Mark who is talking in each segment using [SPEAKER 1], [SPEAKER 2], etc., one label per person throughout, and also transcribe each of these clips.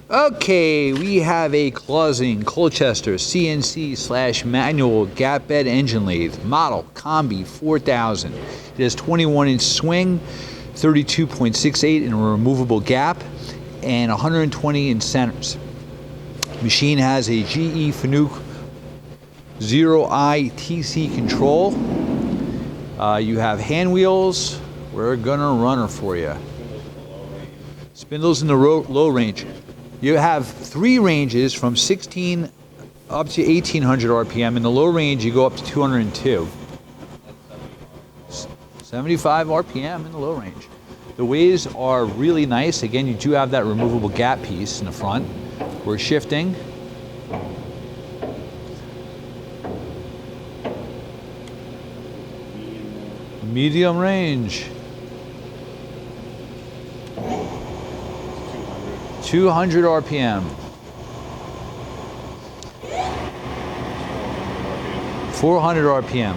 [SPEAKER 1] Okay, we have a CLAUSING-COLCHESTER CNC / manual gap bed engine lathe, model COMBI 4000. It has 21-inch swing, 32.68 in a removable gap, and 120 in centers. Machine has a GE Fanuc 0i TC control. You have hand wheels. We're gonna run her for you. Spindles in the low range. You have 3 ranges from 16 up to 1800 RPM. In the low range, you go up to 202. 75 RPM in the low range. The ways are really nice. Again, you do have that removable gap piece in the front. We're shifting. Medium range. 200 RPM. 400 RPM.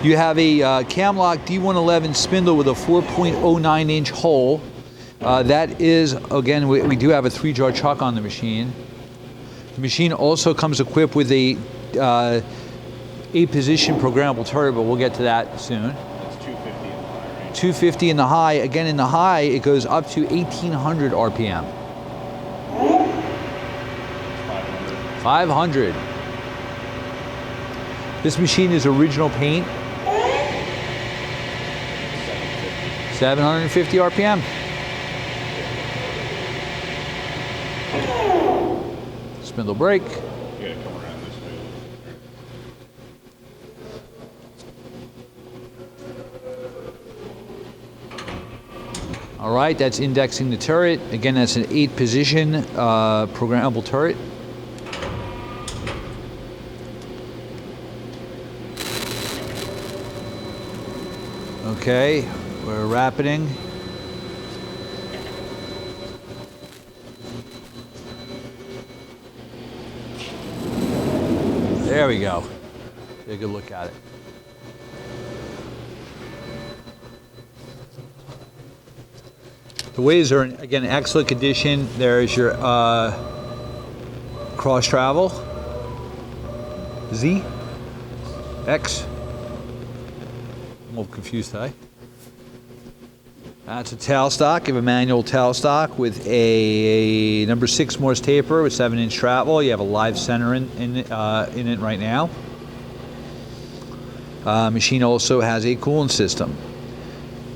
[SPEAKER 1] You have a CAMLOck D111 spindle with a 4.09 inch hole. That is, again, we do have a 3-jar chuck on the machine. The machine also comes equipped with a 8-position programmable turret, but we'll get to that soon. 250 in the high. Again, in the high, it goes up to 1800 RPM. 500. This machine is original paint. 750 RPM. Spindle brake. All right, that's indexing the turret. Again, that's an 8-position programmable turret. Okay, we're rapiding. There we go. Take a good look at it. The ways are, again, excellent condition. There's your cross travel, Z, X. I'm a little confused today. That's a tailstock. You have a manual tailstock with a number 6 Morse taper with 7-inch travel. You have a live center in it right now. Machine also has a cooling system.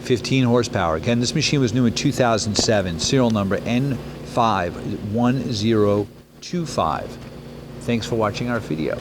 [SPEAKER 1] 15 horsepower. Again, this machine was new in 2007. Serial number N51025. Thanks for watching our video.